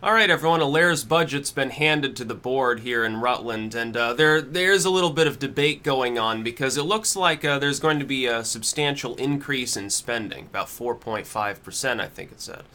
Alright everyone, Alair's budget's been handed to the board here in Rutland, and there's a little bit of debate going on because it looks like there's going to be a substantial increase in spending, about 4.5% I think it said.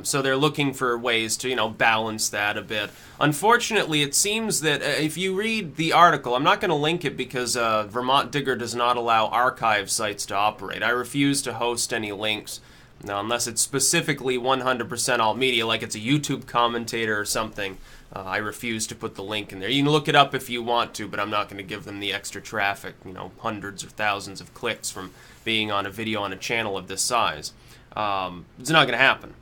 So they're looking for ways to, balance that a bit. Unfortunately, it seems that if you read the article, I'm not going to link it because Vermont Digger does not allow archive sites to operate. I refuse to host any links. Now, unless it's specifically 100% alt media, like it's a YouTube commentator or something, I refuse to put the link in there. You can look it up if you want to, but I'm not going to give them the extra traffic, hundreds or thousands of clicks from being on a video on a channel of this size. It's not going to happen.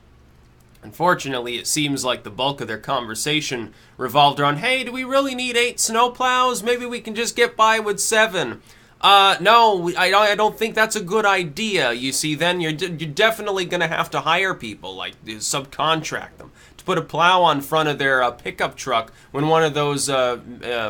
Unfortunately, it seems like the bulk of their conversation revolved around, hey, do we really need 8 snowplows? Maybe we can just get by with 7. No, I don't think that's a good idea. You see, then you're definitely going to have to hire people, like subcontract them, to put a plow on front of their pickup truck when one of those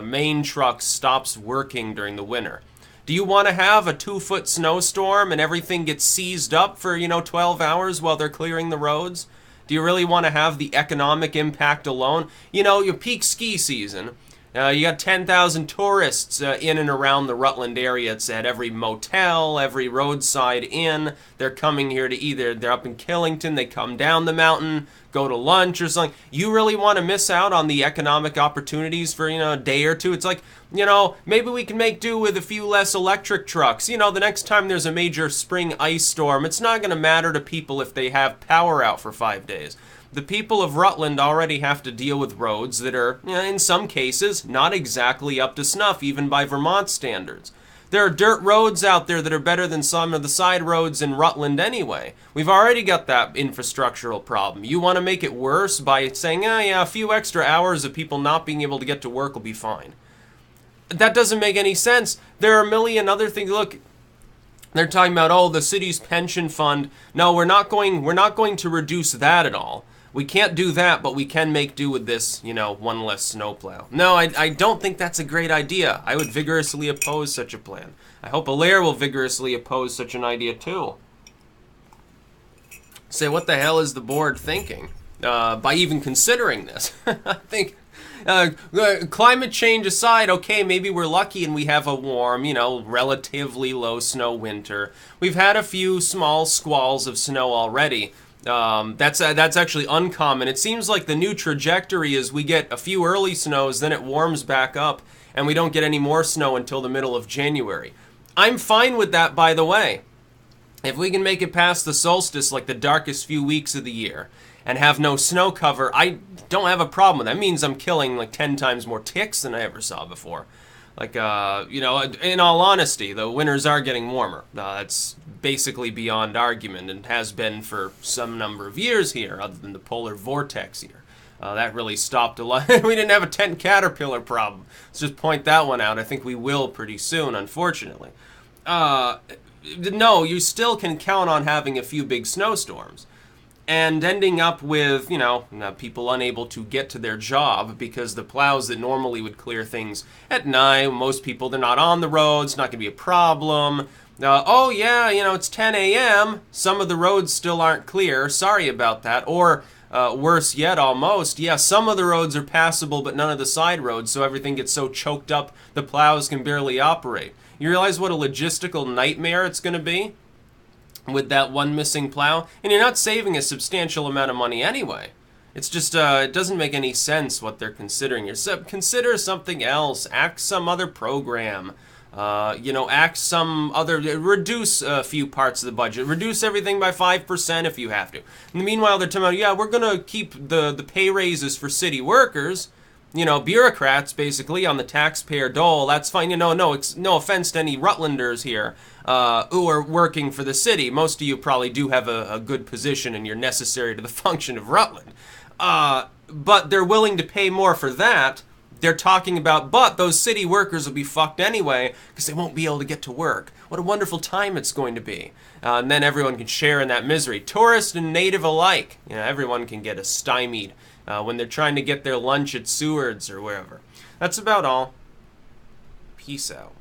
main trucks stops working during the winter. Do you want to have a 2-foot snowstorm and everything gets seized up for, 12 hours while they're clearing the roads? Do you really want to have the economic impact alone? Your peak ski season. You got 10,000 tourists in and around the Rutland area. It's at every motel, every roadside inn. They're coming here to either, they're up in Killington, they come down the mountain, go to lunch or something. You really want to miss out on the economic opportunities for, a day or two? It's like, maybe we can make do with a few less electric trucks. The next time there's a major spring ice storm, it's not going to matter to people if they have power out for 5 days. The people of Rutland already have to deal with roads that are, in some cases, not exactly up to snuff, even by Vermont standards. There are dirt roads out there that are better than some of the side roads in Rutland anyway. We've already got that infrastructural problem. You want to make it worse by saying, a few extra hours of people not being able to get to work will be fine. That doesn't make any sense. There are a million other things. Look, they're talking about, the city's pension fund. No, we're not going to reduce that at all. We can't do that, but we can make do with this, one less snowplow. No, I don't think that's a great idea. I would vigorously oppose such a plan. I hope Alair will vigorously oppose such an idea too. Say, what the hell is the board thinking by even considering this? I think, climate change aside, okay, maybe we're lucky and we have a warm, relatively low snow winter. We've had a few small squalls of snow already. That's actually uncommon. It seems like the new trajectory is we get a few early snows, then it warms back up, and we don't get any more snow until the middle of January. I'm fine with that, by the way. If we can make it past the solstice, like the darkest few weeks of the year, and have no snow cover, I don't have a problem with that. That means I'm killing like 10 times more ticks than I ever saw before. Like, in all honesty, the winters are getting warmer. That's basically beyond argument and has been for some number of years here, other than the polar vortex here. That really stopped a lot. We didn't have a tent caterpillar problem. Let's just point that one out. I think we will pretty soon, unfortunately. No, you still can count on having a few big snowstorms. And ending up with, people unable to get to their job because the plows that normally would clear things at night, most people, they're not on the road, it's not going to be a problem. It's 10 a.m., some of the roads still aren't clear, sorry about that. Or, worse yet, almost, some of the roads are passable, but none of the side roads, so everything gets so choked up, the plows can barely operate. You realize what a logistical nightmare it's going to be? With that one missing plow, and you're not saving a substantial amount of money anyway. It's just, it doesn't make any sense what they're considering. Consider something else, act some other program, act some other, reduce a few parts of the budget, reduce everything by 5% if you have to. And meanwhile, they're telling you, we're going to keep the pay raises for city workers, bureaucrats, basically, on the taxpayer dole. That's fine. No offense to any Rutlanders here who are working for the city. Most of you probably do have a good position and you're necessary to the function of Rutland. But they're willing to pay more for that. They're talking about, but those city workers will be fucked anyway because they won't be able to get to work. What a wonderful time it's going to be. And then everyone can share in that misery. Tourist and native alike. Everyone can get stymied when they're trying to get their lunch at Seward's or wherever. That's about all. Peace out.